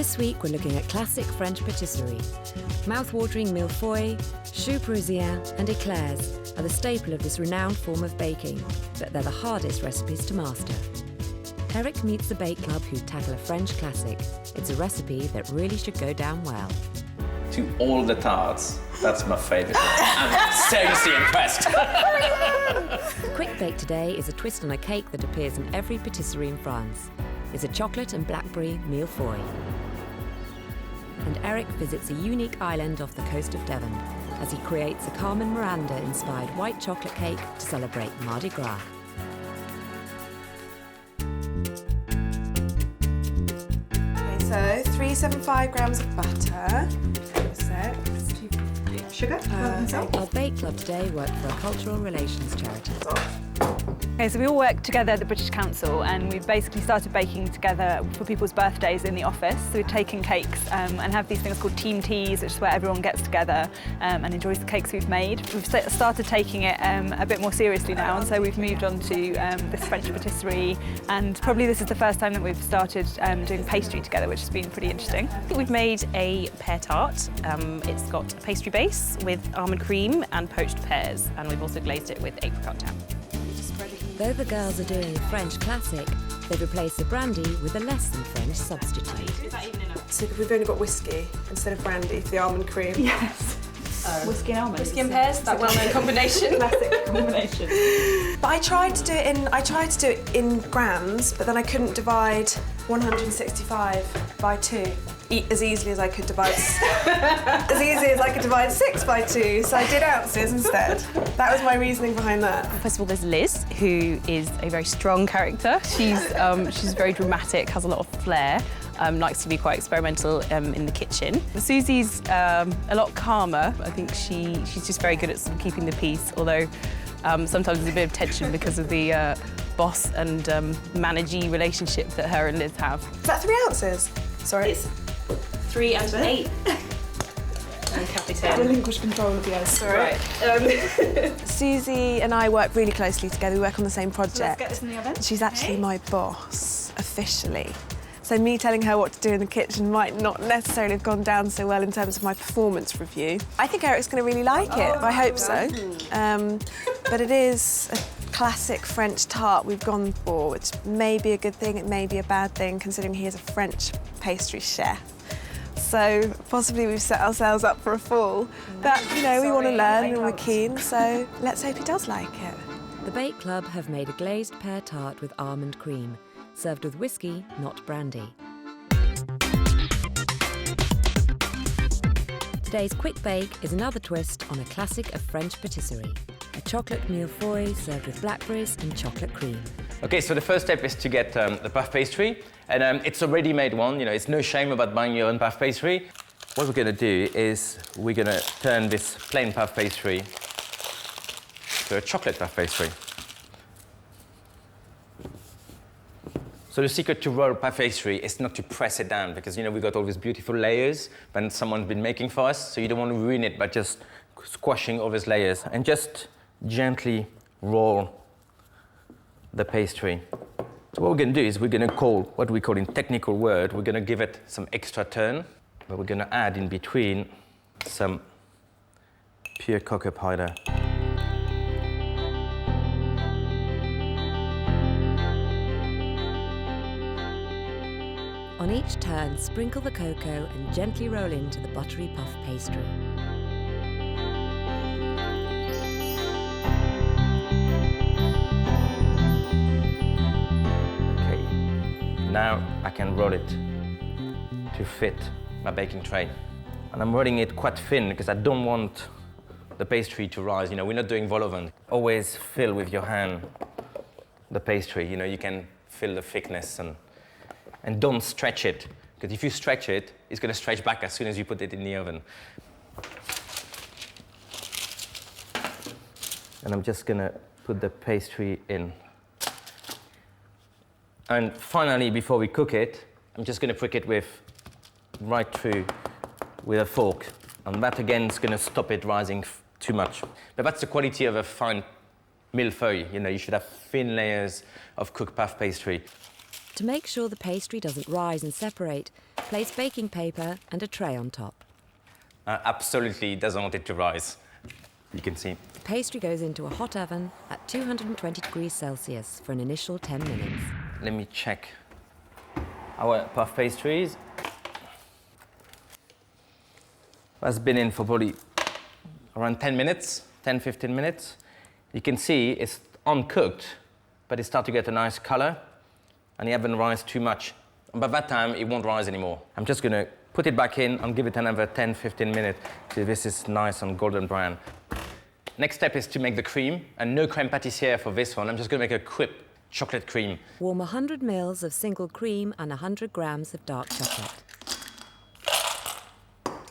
This week we're looking at classic French patisserie. Mouth-watering Mille-Feuille, choux parisien and éclairs are the staple of this renowned form of baking, but they're the hardest recipes to master. Eric meets the bake club who tackle a French classic. It's a recipe that really should go down well. To all the tarts, that's my favourite one. I'm seriously impressed. The quick bake today is a twist on a cake that appears in every patisserie in France. It's a chocolate and blackberry Mille-Feuille. And Eric visits a unique island off the coast of Devon as he creates a Carmen Miranda-inspired white chocolate cake to celebrate Mardi Gras. Okay, so 375 grams of butter. Sugar. Our bake club today worked for a cultural relations charity. Okay, so we all work together at the British Council, and we've basically started baking together for people's birthdays in the office. So we're taking cakes and have these things called team teas, which is where everyone gets together and enjoys the cakes we've made. We've started taking it a bit more seriously now, and so we've moved on to this French patisserie, and probably this is the first time that we've started doing pastry together, which has been pretty interesting. We've made a pear tart. It's got a pastry base with almond cream and poached pears, and we've also glazed it with apricot jam. Though the girls are doing a French classic, they've replaced the brandy with a less than French substitute. So we've only got whiskey instead of brandy for the almond cream. Yes. Whiskey and almonds. Whiskey and pears, that well-known combination. Classic combination. But I tried to do it in grams, but then I couldn't divide 165 by 2 as easily as I could divide 6 by 2. So I did ounces instead. That was my reasoning behind that. First of all, there's Liz, who is a very strong character. She's very dramatic, has a lot of flair. Likes to be quite experimental in the kitchen. Susie's a lot calmer. I think she's just very good at sort of keeping the peace, although sometimes there's a bit of tension because of the boss and managee relationship that her and Liz have. Is that 3 ounces? Sorry. It's 3 out of 8. And Kathy said... Relinquish control of yours, sorry. Right. Susie and I work really closely together. We work on the same project. Let's get this in the oven. She's actually my boss, officially. So me telling her what to do in the kitchen might not necessarily have gone down so well in terms of my performance review. I think Eric's going to really like it. I hope so. But it is a classic French tart we've gone for, which may be a good thing, it may be a bad thing, considering he is a French pastry chef. So possibly we've set ourselves up for a fall. But, you know, we want to learn and we're keen, so let's hope he does like it. The bake club have made a glazed pear tart with almond cream, served with whiskey, not brandy. Today's quick bake is another twist on a classic of French patisserie, a chocolate Mille-Feuille served with blackberries and chocolate cream. Okay, so the first step is to get the puff pastry, and it's a ready-made one. You know, it's no shame about buying your own puff pastry. What we're going to do is we're going to turn this plain puff pastry to a chocolate puff pastry. So the secret to roll puff pastry is not to press it down, because, you know, we've got all these beautiful layers that someone's been making for us, so you don't want to ruin it by just squashing all these layers. And just gently roll the pastry. So what we're going to do is we're going to call, what we call in technical word, we're going to give it some extra turn, but we're going to add in between some pure cocoa powder. On each turn, sprinkle the cocoa and gently roll into the buttery puff pastry. Okay, now I can roll it to fit my baking tray. And I'm rolling it quite thin because I don't want the pastry to rise. You know, we're not doing vol au vent. Always fill with your hand the pastry. You know, you can feel the thickness and don't stretch it, because if you stretch it, it's going to stretch back as soon as you put it in the oven. And I'm just going to put the pastry in. And finally, before we cook it, I'm just going to prick it right through with a fork. And that, again, is going to stop it rising too much. But that's the quality of a fine Mille-Feuille. You know, you should have thin layers of cooked puff pastry. to make sure the pastry doesn't rise and separate, place baking paper and a tray on top. Absolutely doesn't want it to rise. You can see. The pastry goes into a hot oven at 220 degrees Celsius for an initial 10 minutes. Let me check our puff pastries. That's been in for probably around 10 minutes, 10-15 minutes. You can see it's uncooked, but it starts to get a nice color, and it hasn't rised too much. And by that time, it won't rise anymore. I'm just gonna put it back in and give it another 10-15 minutes till this is nice and golden brown. Next step is to make the cream, and no crème pâtissière for this one. I'm just gonna make a quick chocolate cream. Warm 100 mils of single cream and 100 grams of dark chocolate.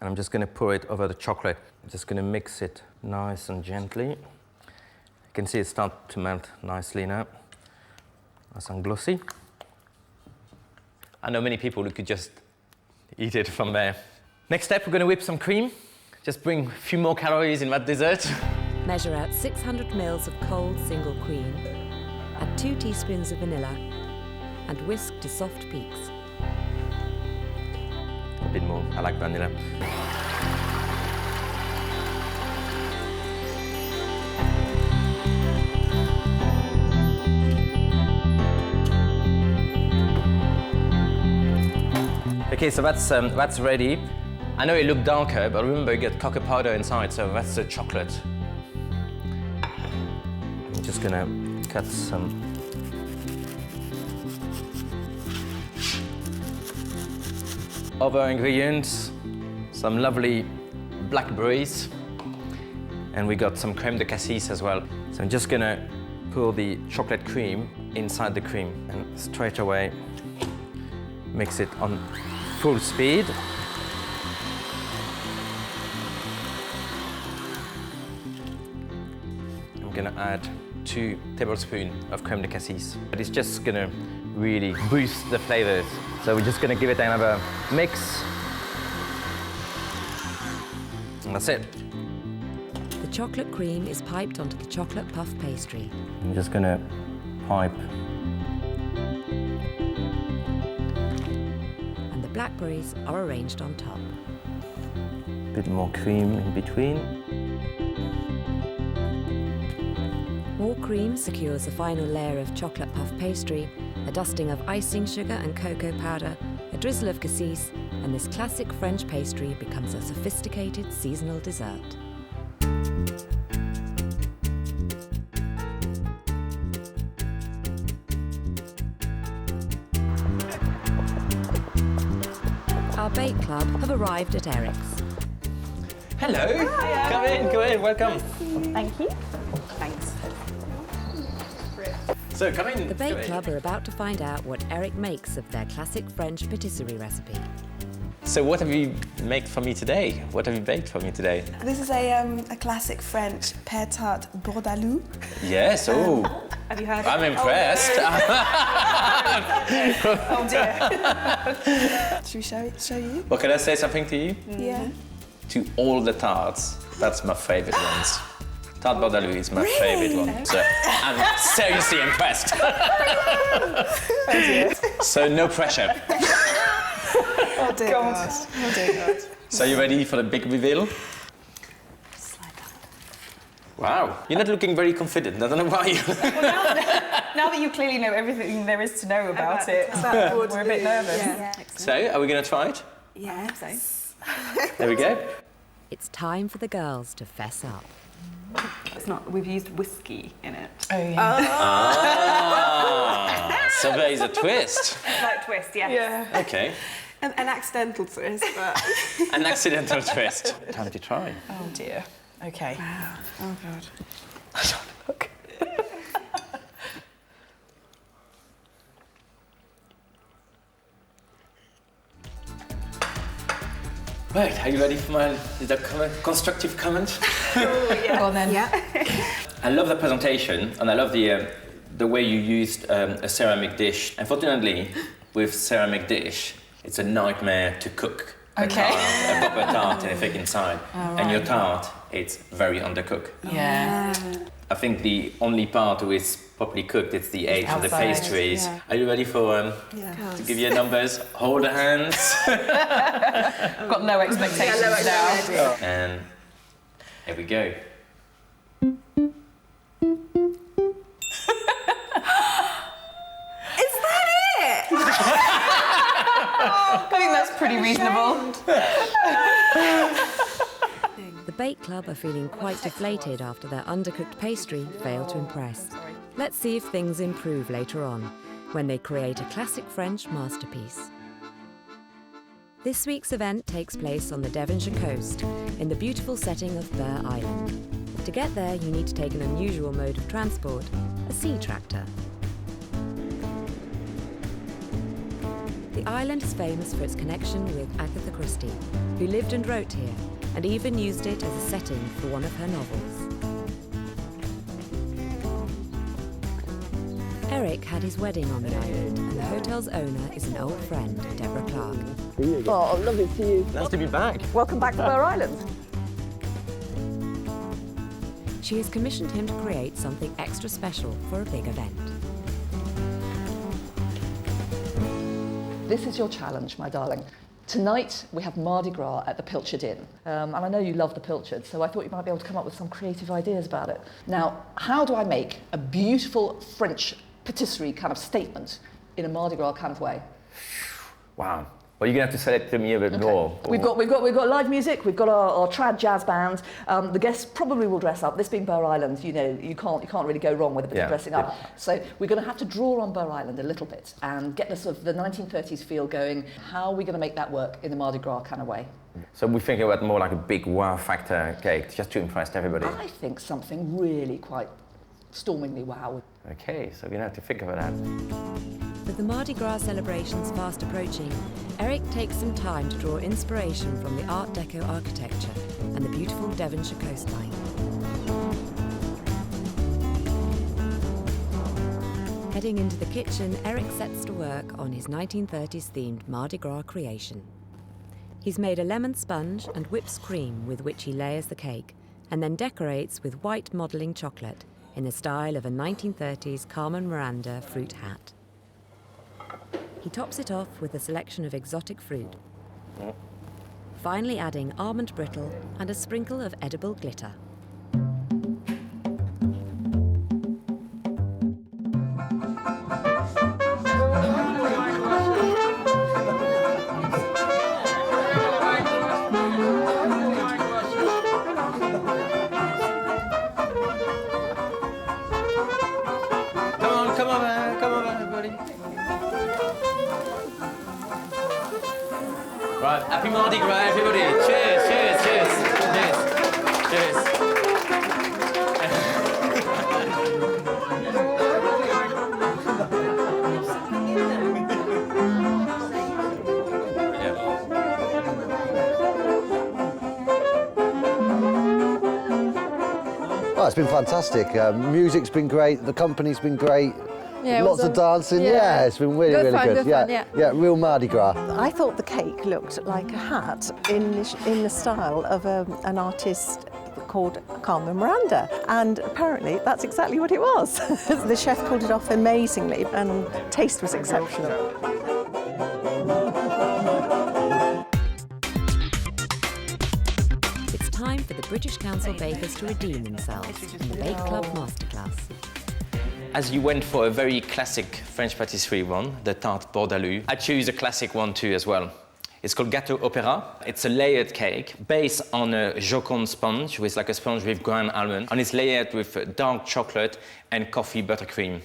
And I'm just gonna pour it over the chocolate. I'm just gonna mix it nice and gently. You can see it start to melt nicely now. Nice and glossy. I know many people who could just eat it from there. Next step, we're gonna whip some cream. Just bring a few more calories in that dessert. Measure out 600 mils of cold single cream. Add 2 teaspoons of vanilla and whisk to soft peaks. A bit more, I like vanilla. Okay, so that's ready. I know it looked darker, but remember you get cocoa powder inside, so that's the chocolate. I'm just gonna cut some other ingredients, some lovely blackberries, and we got some crème de cassis as well. So I'm just gonna pour the chocolate cream inside the cream and straight away mix it on full speed. I'm gonna add 2 tablespoons of crème de cassis, but it's just gonna really boost the flavors. So we're just gonna give it another mix. And that's it. The chocolate cream is piped onto the chocolate puff pastry. I'm just gonna pipe. And the blackberries are arranged on top. A bit more cream in between. More cream secures a final layer of chocolate puff pastry, a dusting of icing sugar and cocoa powder, a drizzle of cassis, and this classic French pastry becomes a sophisticated seasonal dessert. Our bake club have arrived at Eric's. Hello. Hiya. Come in, welcome. Thank you. Thanks. So come in. The Bake Club are about to find out what Eric makes of their classic French patisserie recipe. So what have you made for me today? What have you baked for me today? This is a classic French pear tart Bourdaloue. Yes, oh. Have you heard? I'm impressed. Oh dear. Should we show you? Well, can I say something to you? Yeah. To all the tarts, that's my favorite ones. Tart Bourdaloue is my favorite one. So I'm seriously impressed. So no pressure. Oh dear God. Oh dear God. So you ready for the big reveal? Wow, you're not looking very confident. I don't know why. Now that you clearly know everything there is to know about it, we're a bit nervous. Yeah. So, are we going to try it? Yeah. There we go. It's time for the girls to fess up. It's not. We've used whiskey in it. Oh, yeah. So there is a twist. Slight twist, yes. Yeah. Okay. An accidental twist, but... An accidental twist. Time to try. Oh, dear. OK. Wow. Oh, God. I don't look. Right, are you ready for my little constructive comment? Oh, yeah. Go on, then. Yeah. I love the presentation, and I love the way you used a ceramic dish. Unfortunately, with ceramic dish, it's a nightmare to cook. Okay. A proper tart, anything inside. And your tart, it's very undercooked. Yeah. I think the only part who is properly cooked, it's the age of the outside, pastries. yeah. Are you ready for to give you numbers? Hold the hands. I've got no expectations now. And here we go. Is that it? I think that's pretty reasonable. The Bake Club are feeling quite deflated after their undercooked pastry failed to impress. Let's see if things improve later on, when they create a classic French masterpiece. This week's event takes place on the Devonshire coast, in the beautiful setting of Pear Island. To get there, you need to take an unusual mode of transport, a sea tractor. The island is famous for its connection with Agatha Christie, who lived and wrote here, and even used it as a setting for one of her novels. Eric had his wedding on the island, and the hotel's owner is an old friend, Deborah Clark. Oh, lovely to see you. Nice to be back. Welcome back to Pear Island. She has commissioned him to create something extra special for a big event. This is your challenge, my darling. Tonight, we have Mardi Gras at the Pilchard Inn. And I know you love the Pilchard, so I thought you might be able to come up with some creative ideas about it. Now, how do I make a beautiful French patisserie kind of statement in a Mardi Gras kind of way? Wow. Well, you're going to have to sell it to me a bit more. We've got live music. We've got our trad jazz band. The guests probably will dress up. This being Pear Island, you know, you can't really go wrong with a bit of dressing up. So we're going to have to draw on Pear Island a little bit and get the sort of the 1930s feel going. How are we going to make that work in the Mardi Gras kind of way? So we're thinking about more like a big wow factor cake, just to impress everybody. I think something really quite stormingly wow. Okay, so we're going to have to think about that. With the Mardi Gras celebrations fast approaching, Eric takes some time to draw inspiration from the Art Deco architecture and the beautiful Devonshire coastline. Heading into the kitchen, Eric sets to work on his 1930s themed Mardi Gras creation. He's made a lemon sponge and whips cream with which he layers the cake, and then decorates with white modelling chocolate in the style of a 1930s Carmen Miranda fruit hat. He tops it off with a selection of exotic fruit, finally adding almond brittle and a sprinkle of edible glitter. Come on, everybody. Right, happy Mardi Gras, everybody. Cheers, cheers, cheers, cheers, cheers. Oh, it's been fantastic. Music's been great, the company's been great. Yeah, lots of dancing. Yeah, it's been really, really good. Yeah, real Mardi Gras. I thought the cake looked like a hat in the style of an artist called Carmen Miranda, and apparently that's exactly what it was. The chef pulled it off amazingly, and taste was exceptional. It's time for the British Council bakers to redeem themselves in the Bake Club Masterclass. As you went for a very classic French patisserie one, the Tart Bourdaloue, I choose a classic one too as well. It's called Gâteau Opéra. It's a layered cake based on a Joconde sponge, with like a sponge with ground almond, and it's layered with dark chocolate and coffee buttercream.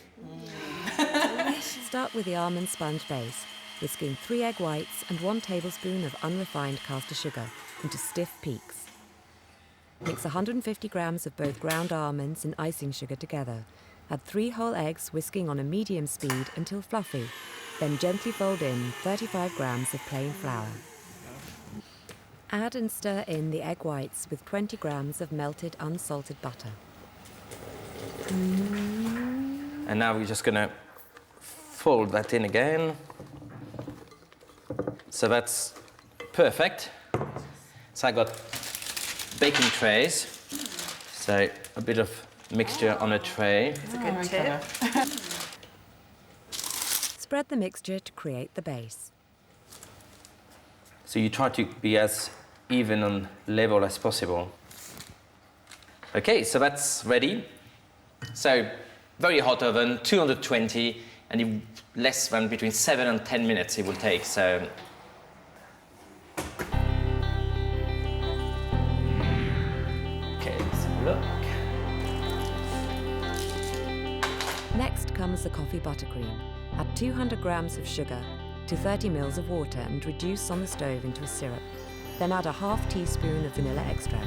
Start with the almond sponge base, whisking 3 egg whites and 1 tablespoon of unrefined caster sugar into stiff peaks. Mix 150 grams of both ground almonds and icing sugar together. Add 3 whole eggs, whisking on a medium speed until fluffy. Then gently fold in 35 grams of plain flour. Add and stir in the egg whites with 20 grams of melted unsalted butter. And now we're just gonna fold that in again. So that's perfect. So I got baking trays. So a bit of mixture on a tray. It's a good tip. Spread the mixture to create the base. So you try to be as even on level as possible. Okay, so that's ready. So very hot oven, 220, and less than between 7 and 10 minutes it will take. So okay, let's have a look. Next comes the coffee buttercream. Add 200 grams of sugar to 30 ml of water and reduce on the stove into a syrup. Then add a half teaspoon of vanilla extract.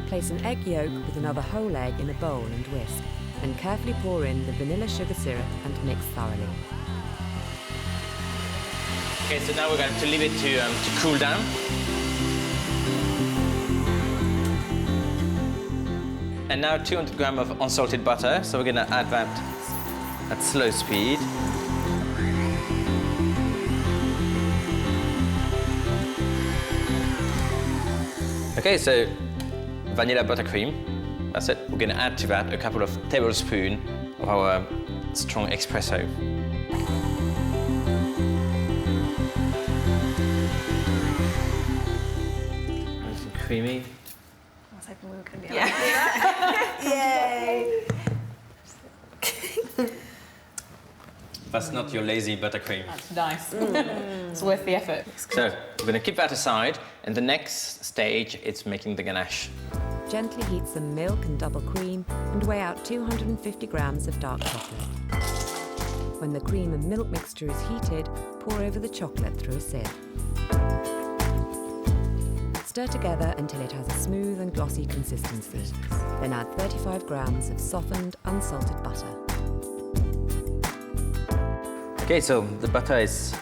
Place an egg yolk with another whole egg in a bowl and whisk, and carefully pour in the vanilla sugar syrup and mix thoroughly. Okay, so now we're going to leave it to cool down. And now 200 grams of unsalted butter, so we're going to add that at slow speed. Okay, so vanilla buttercream, that's it. We're going to add to that a couple of tablespoons of our strong espresso. Nice and creamy. I was hoping we were going to be able to do that. Yay! That's not your lazy buttercream. That's nice. It's worth the effort. So we're going to keep that aside, and the next stage is making the ganache. Gently heat some milk and double cream and weigh out 250 grams of dark chocolate. When the cream and milk mixture is heated, pour over the chocolate through a sieve. Stir together until it has a smooth and glossy consistency. Then add 35 grams of softened, unsalted butter. Okay, so the butter is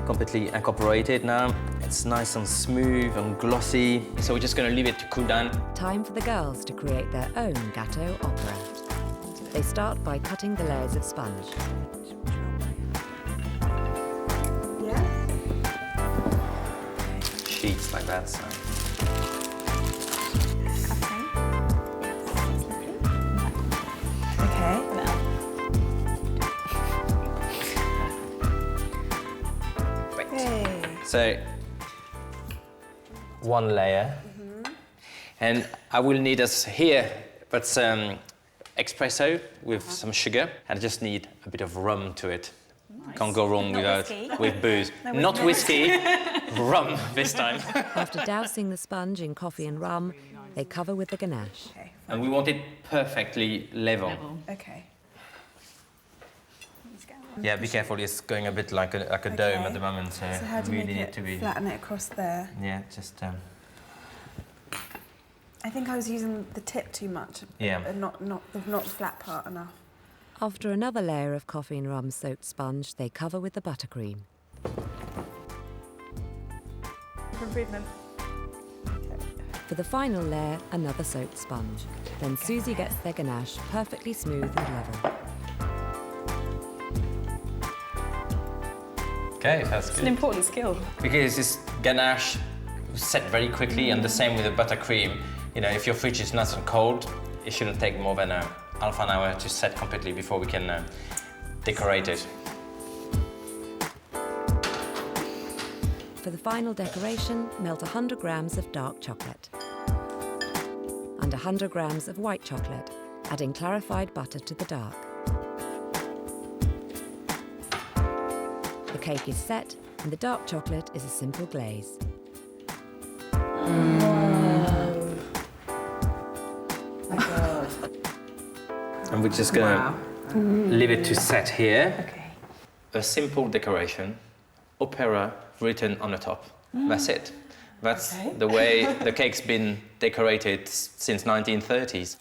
completely incorporated now. It's nice and smooth and glossy. So we're just going to leave it to cool down. Time for the girls to create their own gâteau opera. They start by cutting the layers of sponge. Sheets like that. So. Okay. So, one layer. And I will need us here, but some espresso with some sugar. And I just need a bit of rum to it. Nice. Can't go wrong with booze. Not whiskey, rum this time. After dousing the sponge in coffee and rum, they cover with the ganache. Okay, and we want it perfectly level. Okay. Yeah, be careful, it's going a bit like a dome at the moment, so how do you really make need it to be... flatten it across there? Yeah, just... I think I was using the tip too much. Yeah. And not the flat part enough. After another layer of coffee and rum soaked sponge, they cover with the buttercream. Improvement. For the final layer, another soaked sponge. Then Susie gets their ganache perfectly smooth and level. Okay, that's good. It's an important skill. Because this ganache set very quickly, and the same with the buttercream. You know, if your fridge is nice and cold, it shouldn't take more than half an hour to set completely before we can decorate it. For the final decoration, melt 100 grams of dark chocolate and 100 grams of white chocolate, adding clarified butter to the dark. The cake is set, and the dark chocolate is a simple glaze. And we're just gonna leave it to set here. Okay. A simple decoration, opera written on the top. That's it. That's the way the cake's been decorated since 1930s.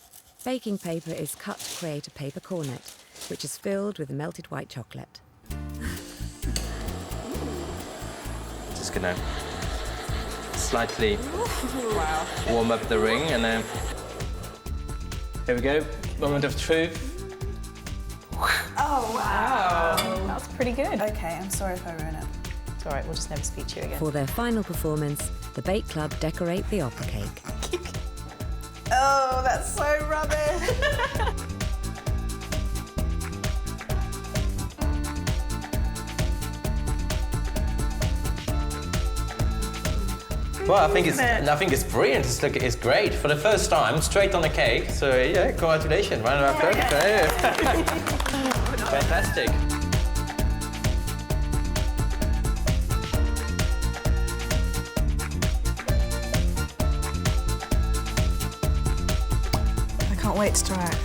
Baking paper is cut to create a paper cornet, which is filled with melted white chocolate. Just gonna slightly warm up the ring, and then here we go. Moment of truth. Oh, wow. That's pretty good. Okay, I'm sorry if I ruin it. It's all right, we'll just never speak to you again. For their final performance, the Bake Club decorate the opera cake. Oh, that's so rubbish! Well, I think it's brilliant. It's great for the first time, straight on the cake. So yeah, congratulations, round of applause. Fantastic. I can't wait to try it.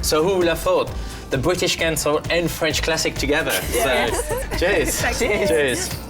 So who would have thought the British Council and French classic together? Yes. So cheers. Cheers. Cheers.